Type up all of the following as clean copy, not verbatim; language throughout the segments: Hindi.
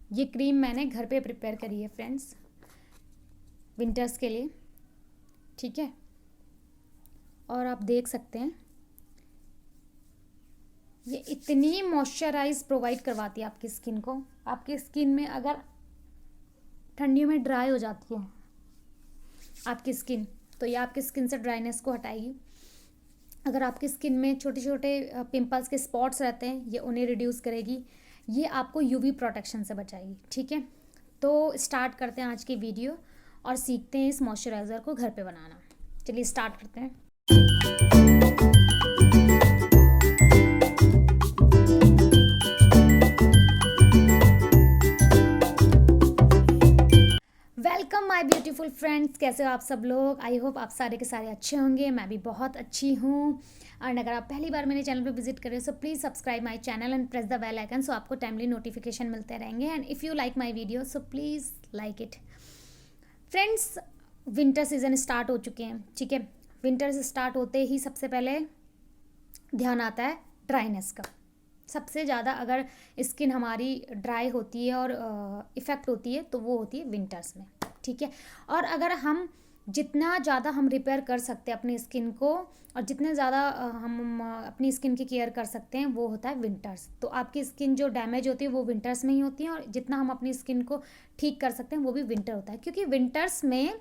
ये क्रीम मैंने घर पे प्रिपेयर करी है फ्रेंड्स, विंटर्स के लिए। ठीक है, और आप देख सकते हैं ये इतनी मॉइस्चराइज प्रोवाइड करवाती है आपकी स्किन को। आपकी स्किन में अगर ठंडियों में ड्राई हो जाती है आपकी स्किन, तो ये आपकी स्किन से ड्राइनेस को हटाएगी। अगर आपकी स्किन में छोटे छोटे पिंपल्स के स्पॉट्स रहते हैं, ये उन्हें रिड्यूस करेगी। ये आपको यूवी प्रोटेक्शन से बचाएगी। ठीक है, तो स्टार्ट करते हैं आज की वीडियो और सीखते हैं इस मॉइस्चराइज़र को घर पे बनाना। चलिए स्टार्ट करते हैं। वेलकम माय ब्यूटीफुल फ्रेंड्स, कैसे हो आप सब लोग। आई होप आप सारे के सारे अच्छे होंगे। मैं भी बहुत अच्छी हूँ। एंड अगर आप पहली बार मेरे चैनल पे विजिट कर रहे हो so please subscribe my channel and press the bell icon, so आपको टाइमली नोटिफिकेशन मिलते रहेंगे। And if you like my video so please like it. Friends, winter season start हो चुके हैं। ठीक है, विंटर से स्टार्ट होते ही सबसे पहले ध्यान आता है ड्राइनेस का। सबसे ज़्यादा अगर स्किन हमारी ड्राई होती है और इफ़ेक्ट होती है तो वो होती है विंटर्स में। ठीक है, और अगर हम जितना ज़्यादा हम रिपेयर कर सकते हैं अपनी स्किन को और जितने ज़्यादा हम अपनी स्किन की केयर कर सकते हैं वो होता है विंटर्स। तो आपकी स्किन जो डैमेज होती है वो विंटर्स में ही होती है, और जितना हम अपनी स्किन को ठीक कर सकते हैं वो भी विंटर होता है। क्योंकि विंटर्स में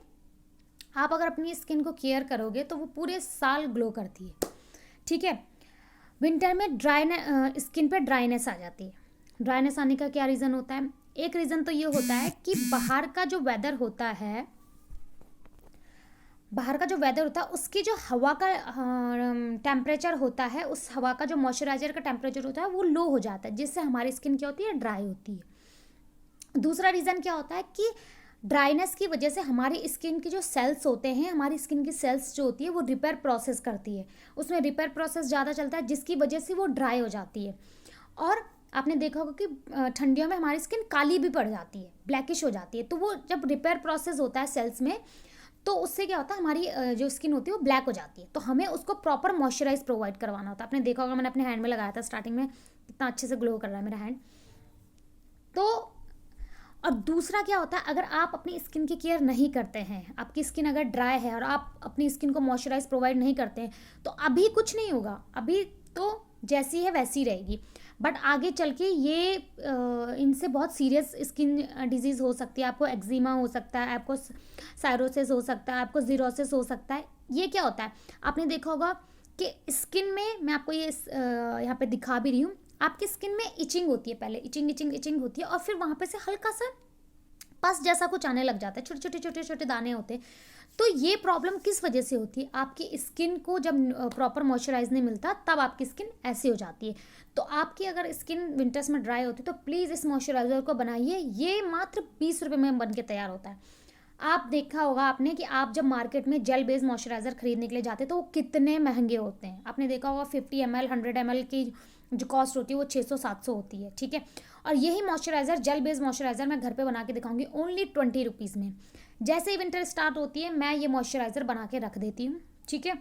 आप अगर अपनी स्किन को केयर करोगे तो वो पूरे साल ग्लो करती है। ठीक है, विंटर में स्किन पे ड्राइनेस आ जाती है। ड्राइनेस आने का क्या रीज़न होता है? एक रीज़न तो ये होता है कि बाहर का जो वेदर होता है, उसकी जो हवा का टेम्परेचर होता है, उस हवा का जो मॉइस्चराइजर का टेम्परेचर होता है वो लो हो जाता है, जिससे हमारी स्किन क्या होती है, ड्राई होती है। दूसरा रीज़न क्या होता है कि ड्राइनेस की वजह से हमारी स्किन की जो सेल्स होते हैं, हमारी स्किन की सेल्स जो होती है वो रिपेयर प्रोसेस करती है, उसमें रिपेयर प्रोसेस ज़्यादा चलता है, जिसकी वजह से वो ड्राई हो जाती है। और आपने देखा होगा कि ठंडियों में हमारी स्किन काली भी पड़ जाती है, ब्लैकिश हो जाती है। तो वो जब रिपेयर प्रोसेस होता है सेल्स में, तो उससे क्या होता है, हमारी जो स्किन होती है वो ब्लैक हो जाती है। तो हमें उसको प्रॉपर मॉइस्चराइज प्रोवाइड करवाना होता है। आपने देखा होगा, मैंने अपने हैंड में लगाया था स्टार्टिंग में, कितना अच्छे से ग्लो कर रहा है मेरा हैंड। तो और दूसरा क्या होता है, अगर आप अपनी स्किन की केयर नहीं करते हैं, आपकी स्किन अगर ड्राई है और आप अपनी स्किन को मॉइस्चराइज प्रोवाइड नहीं करते हैं, तो अभी कुछ नहीं होगा, अभी तो जैसी है वैसी रहेगी। बट आगे चल के ये इनसे बहुत सीरियस स्किन डिजीज़ हो सकती है। आपको एक्जिमा हो सकता है, आपको साइरोसिस हो सकता है, आपको जीरोसिस हो सकता है। ये क्या होता है, आपने देखा होगा कि स्किन में, मैं आपको ये यहाँ पे दिखा भी रही हूँ, आपकी स्किन में इचिंग होती है, पहले इचिंग होती है, और फिर वहाँ पे से हल्का सा पस जैसा कुछ आने लग जाता है, छोटे छोटे दाने होते हैं। तो ये प्रॉब्लम किस वजह से होती है, आपकी स्किन को जब प्रॉपर मॉइस्चराइज नहीं मिलता तब आपकी स्किन ऐसी हो जाती है। तो आपकी अगर स्किन विंटर्स में ड्राई होती है तो प्लीज़ इस मॉइस्चराइज़र को बनाइए। ये मात्र 20 रुपये में बन के तैयार होता है। आप देखा होगा आपने कि आप जब मार्केट में जेल बेस्ड मॉइस्चराइज़र खरीदने के लिए जाते हैं तो वो कितने महंगे होते हैं। आपने देखा होगा 50 ml 100 ml की जो कॉस्ट होती है वो 600-700 होती है। ठीक है, और यही मॉइस्चराइज़र, जेल बेस्ड मॉइस्चराइज़र, मैं घर पे बना के दिखाऊंगी ओनली 20 रुपीज़ में। जैसे ही विंटर स्टार्ट होती है मैं ये मॉइस्चराइज़र बना के रख देती हूँ। ठीक है,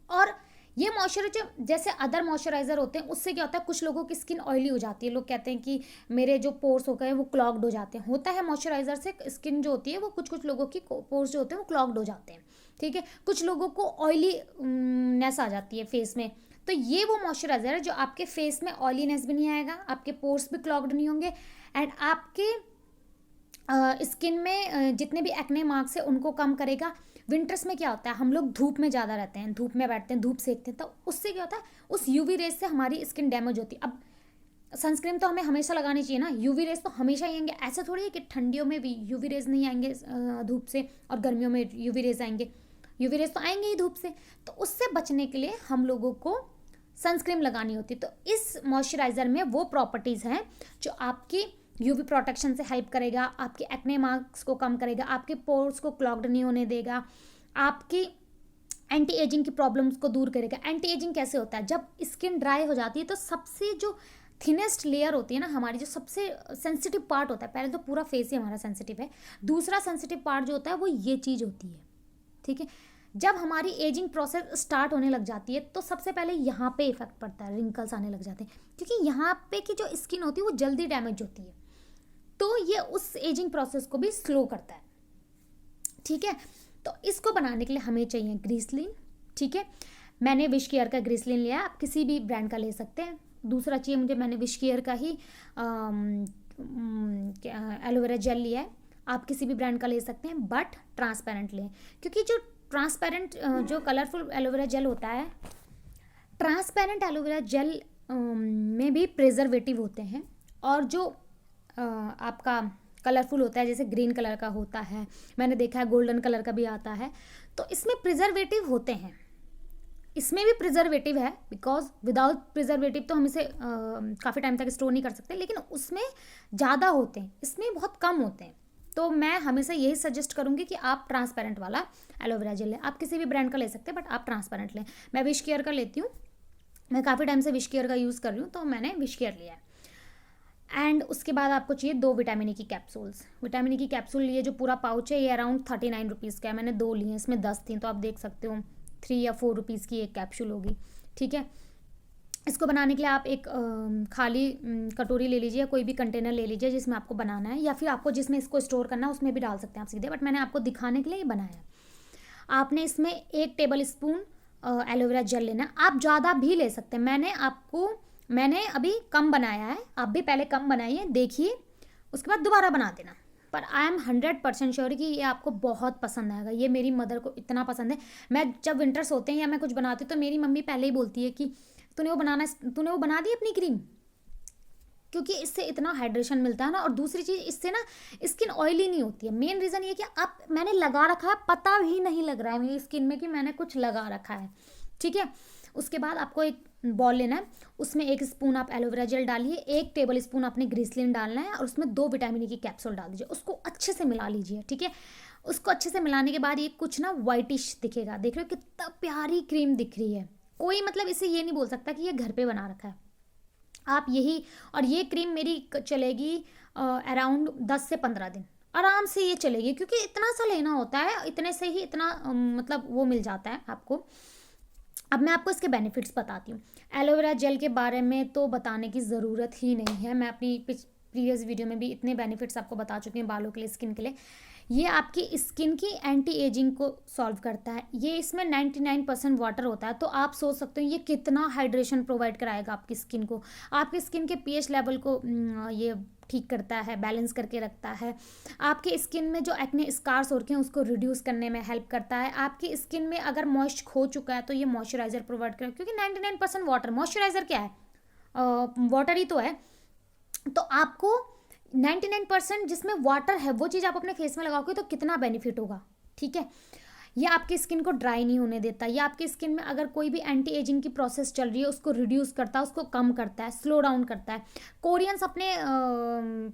और ये मॉइस्चराइजर जैसे अदर मॉइस्चराइज़र होते हैं उससे क्या होता है, कुछ लोगों की स्किन ऑयली हो जाती है। लोग कहते हैं कि मेरे जो पोर्स हो गए वो क्लॉग्ड हो जाते हैं। होता है मॉइस्चराइज़र से स्किन जो होती है वो कुछ लोगों की पोर्स जो होते हैं वो क्लॉग्ड हो जाते हैं। ठीक है, कुछ लोगों को ऑयली नेस आ जाती है फेस में। तो ये वो मॉइस्चराइज़र है जो आपके फेस में ऑयलीनेस भी नहीं आएगा, आपके पोर्स भी क्लॉग्ड नहीं होंगे, एंड आपके स्किन में जितने भी एक्ने मार्क्स है उनको कम करेगा। विंटर्स में क्या होता है, हम लोग धूप में ज़्यादा रहते हैं, धूप में बैठते हैं, धूप सेकते हैं, तो उससे क्या होता है, उस यूवी रेज से हमारी स्किन डैमेज होती है। अब सनस्क्रीन तो हमें हमेशा लगानी चाहिए ना, यूवी रेज तो हमेशा ही आएंगे। ऐसा थोड़ी है कि ठंडियों में भी यूवी रेज नहीं आएंगे धूप से, और गर्मियों में यूवी रेज आएंगे। यूवी रेज तो आएंगे ही धूप से। तो उससे बचने के लिए हम लोगों को सनस्क्रीन लगानी होती है। तो इस मॉइस्चराइज़र में वो प्रॉपर्टीज़ हैं जो आपकी यूवी प्रोटेक्शन से हेल्प करेगा, आपके एक्ने मार्क्स को कम करेगा, आपके पोर्स को क्लॉग्ड नहीं होने देगा, आपकी एंटी एजिंग की प्रॉब्लम्स को दूर करेगा। एंटी एजिंग कैसे होता है, जब स्किन ड्राई हो जाती है तो सबसे जो थिनेस्ट लेयर होती है ना हमारी, जो सबसे सेंसिटिव पार्ट होता है, पहले तो पूरा फेस ही हमारा सेंसिटिव है, दूसरा सेंसिटिव पार्ट जो होता है वो ये चीज़ होती है। ठीक है, जब हमारी एजिंग प्रोसेस स्टार्ट होने लग जाती है तो सबसे पहले यहाँ पे इफेक्ट पड़ता है, रिंकल्स आने लग जाते हैं, क्योंकि यहाँ पे की जो स्किन होती है वो जल्दी डैमेज होती है। तो ये उस एजिंग प्रोसेस को भी स्लो करता है, ठीक है। तो इसको बनाने के लिए हमें चाहिए ग्रीसलिन, ठीक है। मैंने विश केयर का ग्रीसलिन लिया, आप किसी भी ब्रांड का ले सकते हैं। दूसरा चाहिए मैंने विश केयर का ही एलोवेरा जेल लिया है, आप किसी भी ब्रांड का ले सकते हैं, बट ट्रांसपेरेंट लें, क्योंकि जो ट्रांसपेरेंट जो कलरफुल एलोवेरा जेल होता है, ट्रांसपेरेंट एलोवेरा जेल में भी प्रिजर्वेटिव होते हैं, और जो आपका कलरफुल होता है जैसे ग्रीन कलर का होता है, मैंने देखा है गोल्डन कलर का भी आता है, तो इसमें प्रिजर्वेटिव होते हैं, इसमें भी प्रिजर्वेटिव है, बिकॉज विदाउट प्रिजर्वेटिव तो हम इसे काफ़ी टाइम तक स्टोर नहीं कर सकते, लेकिन उसमें ज़्यादा होते हैं, इसमें बहुत कम होते हैं। तो मैं हमेशा यही सजेस्ट करूँगी कि आप ट्रांसपेरेंट वाला एलोवेरा जेल लें, आप किसी भी ब्रांड का ले सकते हैं, बट आप ट्रांसपेरेंट लें। मैं विश केयर का लेती हूँ, मैं काफ़ी टाइम से विश केयर का यूज़ कर रही हूँ, तो मैंने विश केयर लिया है। एंड उसके बाद आपको चाहिए 2 विटामिन ई की कैप्सूल्स। विटामिन ई की कैप्सूल लिए जो पूरा पाउच है ये अराउंड 39 रुपीज़ का है, मैंने 2 लिए हैं, इसमें 10 थी, तो आप देख सकते हो 3 या 4 रुपीज़ की एक कैप्सूल होगी, ठीक है। इसको बनाने के लिए आप एक खाली कटोरी ले लीजिए, कोई भी कंटेनर ले लीजिए जिसमें आपको बनाना है, या फिर आपको जिसमें इसको स्टोर करना है उसमें भी डाल सकते हैं आप सीधे, बट मैंने आपको दिखाने के लिए ये बनाया है। आपने इसमें 1 टेबल स्पून एलोवेरा जेल लेना है, आप ज़्यादा भी ले सकते हैं, मैंने अभी कम बनाया है, आप भी पहले कम बनाइए, देखिए, उसके बाद दोबारा बना देना। पर आई एम 100% श्योर कि ये आपको बहुत पसंद आएगा, ये मेरी मदर को इतना पसंद है। मैं जब विंटर्स होते हैं या मैं कुछ बनाती हूँ तो मेरी मम्मी पहले ही बोलती है कि तूने वो बना दी अपनी क्रीम, क्योंकि इससे इतना हाइड्रेशन मिलता है ना, और दूसरी चीज़ इससे ना स्किन ऑयली नहीं होती है। मेन रीज़न ये कि आप मैंने लगा रखा है, पता भी नहीं लग रहा है मेरी स्किन में कि मैंने कुछ लगा रखा है, ठीक है। उसके बाद आपको एक बॉल लेना है, उसमें 1 स्पून आप एलोवेरा जेल डालिए, 1 टेबल स्पून आपने ग्रीसलिन डालना है, और उसमें 2 विटामिन ई की कैप्सूल डाल दीजिए, उसको अच्छे से मिला लीजिए, ठीक है। उसको अच्छे से मिलाने के बाद ये कुछ ना वाइटिश दिखेगा, देख रहे हो कितना प्यारी क्रीम दिख रही है, कोई मतलब इसे ये नहीं बोल सकता कि ये घर पे बना रखा है। आप यही, और ये क्रीम मेरी चलेगी अराउंड 10 से 15 दिन आराम से ये चलेगी, क्योंकि इतना सा लेना होता है, इतने से ही इतना मतलब वो मिल जाता है आपको। अब मैं आपको इसके बेनिफिट्स बताती हूँ। एलोवेरा जेल के बारे में तो बताने की ज़रूरत ही नहीं है, मैं अपनी प्रीवियस वीडियो में भी इतने बेनिफिट्स आपको बता चुकी हूँ बालों के लिए, स्किन के लिए। ये आपकी स्किन की एंटी एजिंग को सॉल्व करता है, ये इसमें 99% वाटर होता है, तो आप सोच सकते हो ये कितना हाइड्रेशन प्रोवाइड कराएगा आपकी स्किन को, आपकी स्किन के पीएच लेवल को ये ठीक करता है, बैलेंस करके रखता है, आपके स्किन में जो एक्ने स्कार्स हो रखे हैं उसको रिड्यूस करने में हेल्प करता है, आपकी स्किन में अगर मॉइस्ट खो चुका है तो ये मॉइस्चराइजर प्रोवाइड करेगा, क्योंकि 99% वाटर, मॉइस्चराइजर क्या है, वाटर ही तो है, तो आपको 99% जिसमें वाटर है वो चीज़ आप अपने फेस में लगाओगे तो कितना बेनिफिट होगा, ठीक है। ये आपकी स्किन को ड्राई नहीं होने देता, ये आपकी स्किन में अगर कोई भी एंटी एजिंग की प्रोसेस चल रही है उसको रिड्यूस करता है, उसको कम करता है, स्लो डाउन करता है। कोरियंस अपने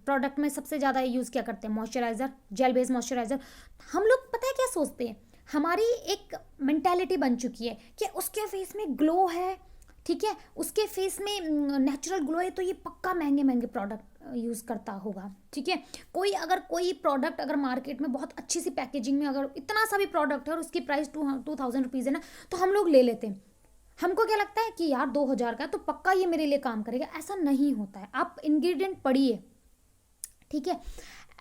प्रोडक्ट में सबसे ज़्यादा यूज़ क्या करते हैं, मॉइस्चराइज़र, जेल बेस्ड मॉइस्चराइज़र। हम लोग पता है क्या सोचते हैं, हमारी एक मेंटालिटी बन चुकी है कि उसके फेस में ग्लो है, ठीक है, उसके फेस में नेचुरल ग्लो है, तो ये पक्का महंगे महंगे प्रोडक्ट यूज़ करता होगा, ठीक है। कोई प्रोडक्ट अगर मार्केट में बहुत अच्छी सी पैकेजिंग में अगर इतना सा भी प्रोडक्ट है और उसकी प्राइस 2000 रुपीज़ है ना, तो हम लोग ले लेते हैं। हमको क्या लगता है कि यार 2000 का है तो पक्का ये मेरे लिए काम करेगा, ऐसा नहीं होता है। आप इंग्रेडिएंट पढ़िए, ठीक है।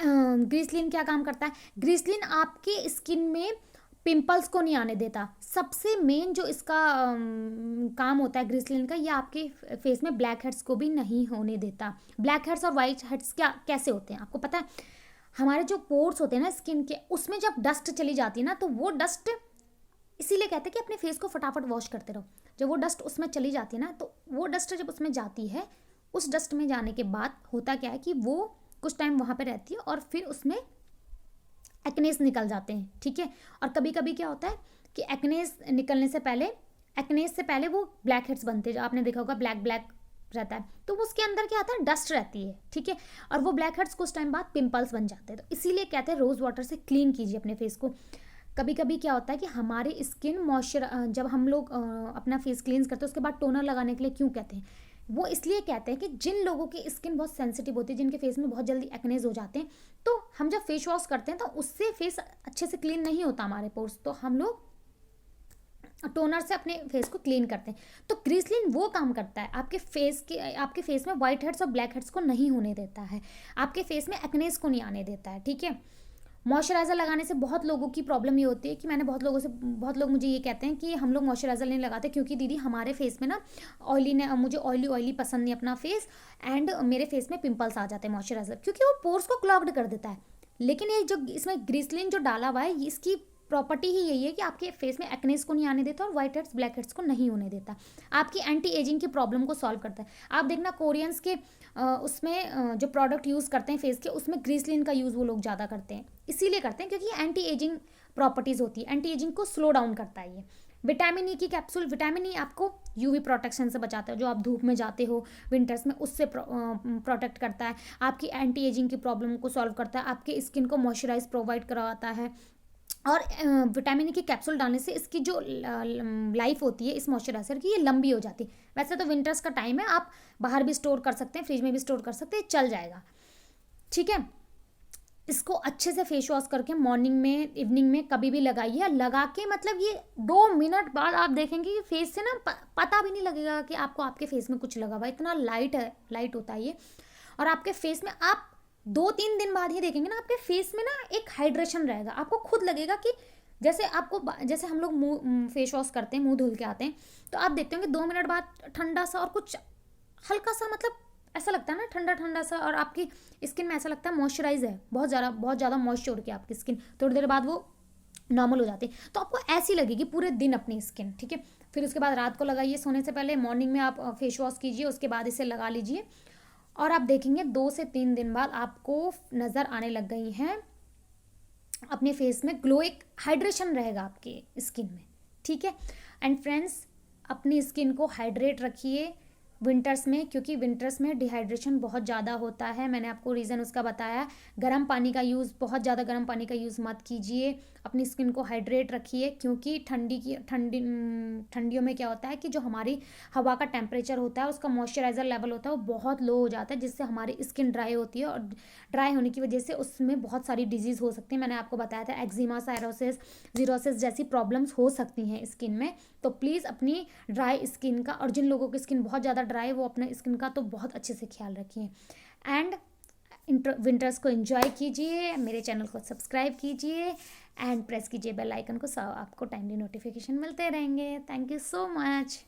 ग्रीसलिन क्या काम करता है, ग्रीसलिन आपके स्किन में पिंपल्स को नहीं आने देता, सबसे मेन जो इसका काम होता है ग्रीसलिन का, ये आपके फेस में ब्लैक हेड्स को भी नहीं होने देता। ब्लैक हेड्स और वाइट हेड्स क्या कैसे होते हैं आपको पता है, हमारे जो पोर्स होते हैं ना स्किन के, उसमें जब डस्ट चली जाती है ना, तो वो डस्ट, इसीलिए कहते हैं कि अपने फेस को फटाफट वॉश करते रहो, जब वो डस्ट उसमें चली जाती है ना, तो वो डस्ट जब उसमें जाती है, उस डस्ट में जाने के बाद होता क्या है कि वो कुछ टाइम वहाँ पर रहती है और फिर उसमें एक्नेस निकल जाते हैं, ठीक है। और कभी कभी क्या होता है कि एक्नेस निकलने से पहले, एक्नेस से पहले वो ब्लैक हेड्स बनते हैं, जो आपने देखा होगा ब्लैक ब्लैक रहता है, तो वो उसके अंदर क्या आता है, डस्ट रहती है, ठीक है। और वो ब्लैक हेड्स कुछ टाइम बाद पिंपल्स बन जाते हैं, तो इसीलिए कहते हैं रोज़ वाटर से क्लीन कीजिए अपने फेस को। कभी कभी क्या होता है कि हमारी स्किन मॉइस्चर, जब हम लोग अपना फेस क्लींस करते हैं उसके बाद टोनर लगाने के लिए क्यों कहते हैं, वो इसलिए कहते हैं कि जिन लोगों की स्किन बहुत सेंसिटिव होती है, जिनके फेस में बहुत जल्दी एक्नेज हो जाते हैं, तो हम जब फेस वॉश करते हैं तो उससे फेस अच्छे से क्लीन नहीं होता हमारे पोर्स, तो हम लोग टोनर से अपने फेस को क्लीन करते हैं। तो ग्लिसरीन वो काम करता है, आपके फेस में वाइट हेड्स और ब्लैक हेड्स को नहीं होने देता है, आपके फेस में एक्नेस को नहीं आने देता है, ठीक है। मॉइस्चराइज़र लगाने से बहुत लोगों की प्रॉब्लम ये होती है कि बहुत लोग मुझे ये कहते हैं कि हम लोग मॉइस्चराइज़र नहीं लगाते क्योंकि दीदी हमारे फेस में ना मुझे ऑयली ऑयली पसंद नहीं अपना फेस, एंड मेरे फेस में पिंपल्स आ जाते हैं मॉइस्चराइज़र, क्योंकि वो पोर्स को क्लॉग्ड कर देता है। लेकिन ये जो इसमें ग्लिसरीन जो डाला हुआ है, इसकी प्रॉपर्टी ही यही है कि आपके फेस में एक्नेस को नहीं आने देता और वाइट हेड्स ब्लैक हेड्स को नहीं होने देता, आपकी एंटी एजिंग की प्रॉब्लम को सॉल्व करता है। आप देखना कोरियंस के उसमें जो प्रोडक्ट यूज़ करते हैं फेस के, उसमें ग्लिसरीन का यूज़ वो लोग ज़्यादा करते हैं, इसीलिए करते हैं क्योंकि एंटी एजिंग प्रॉपर्टीज़ होती है, एंटी एजिंग को स्लो डाउन करता है ये। विटामिन ई की कैप्सूल, विटामिन ई आपको यूवी प्रोटेक्शन से बचाता है, जो आप धूप में जाते हो विंटर्स में उससे प्रोटेक्ट करता है, आपकी एंटी एजिंग की प्रॉब्लम को सॉल्व करता है, आपके स्किन को मॉइस्चराइज प्रोवाइड करवाता है। और विटामिन ई की कैप्सूल डालने से इसकी जो लाइफ होती है इस मॉइस्चराइजर की, ये लंबी हो जाती है। वैसे तो विंटर्स का टाइम है, आप बाहर भी स्टोर कर सकते हैं, फ्रिज में भी स्टोर कर सकते हैं, चल जाएगा, ठीक है। इसको अच्छे से फेस वॉश करके मॉर्निंग में इवनिंग में कभी भी लगाइए, लगा के मतलब ये 2 मिनट बाद आप देखेंगे कि फेस से ना पता भी नहीं लगेगा कि आपको आपके फेस में कुछ लगा हुआ, इतना लाइट होता है ये। और आपके फेस में आप 2-3 दिन बाद ही देखेंगे ना, आपके फेस में ना एक हाइड्रेशन रहेगा, आपको खुद लगेगा कि जैसे हम लोग मुंह फेस वॉश करते हैं, मुंह धुल के आते हैं, तो आप देखते होंगे 2 मिनट बाद ठंडा सा और कुछ हल्का सा, मतलब ऐसा लगता है ना ठंडा ठंडा सा, और आपकी स्किन में ऐसा लगता है मॉइस्चराइज है, बहुत ज़्यादा मॉइस्चर हो गया आपकी स्किन, थोड़ी देर बाद वो नॉर्मल हो जाती है। तो आपको ऐसी लगेगी पूरे दिन अपनी स्किन, ठीक है। फिर उसके बाद रात को लगाइए सोने से पहले, मॉर्निंग में आप फेस वॉश कीजिए, उसके बाद इसे लगा लीजिए, और आप देखेंगे 2 से 3 दिन बाद आपको नज़र आने लग गई हैं अपने फेस में ग्लो, एक हाइड्रेशन रहेगा आपके स्किन में, ठीक है। एंड फ्रेंड्स, अपनी स्किन को हाइड्रेट रखिए विंटर्स में, क्योंकि विंटर्स में डिहाइड्रेशन बहुत ज़्यादा होता है, मैंने आपको रीज़न उसका बताया। गर्म पानी का यूज़, बहुत ज़्यादा गर्म पानी का यूज़ मत कीजिए, अपनी स्किन को हाइड्रेट रखिए, क्योंकि ठंडियों में क्या होता है कि जो हमारी हवा का टेम्परेचर होता है, उसका मॉइस्चराइज़र लेवल होता है वो बहुत लो हो जाता है, जिससे हमारी स्किन ड्राई होती है, और ड्राई होने की वजह से उसमें बहुत सारी डिजीज़ हो सकती है। मैंने आपको बताया था एक्जिमा, साइरोसिस, जीरोसिस जैसी प्रॉब्लम्स हो सकती हैं स्किन में। तो प्लीज़ अपनी ड्राई स्किन का, और जिन लोगों की स्किन बहुत ज़्यादा ड्राई, वो अपने स्किन का तो बहुत अच्छे से ख्याल रखिए। एंड विंटर्स को एंजॉय कीजिए, मेरे चैनल को सब्सक्राइब कीजिए एंड प्रेस कीजिए बेल आइकन को, सब आपको टाइमली नोटिफिकेशन मिलते रहेंगे। Thank you so much.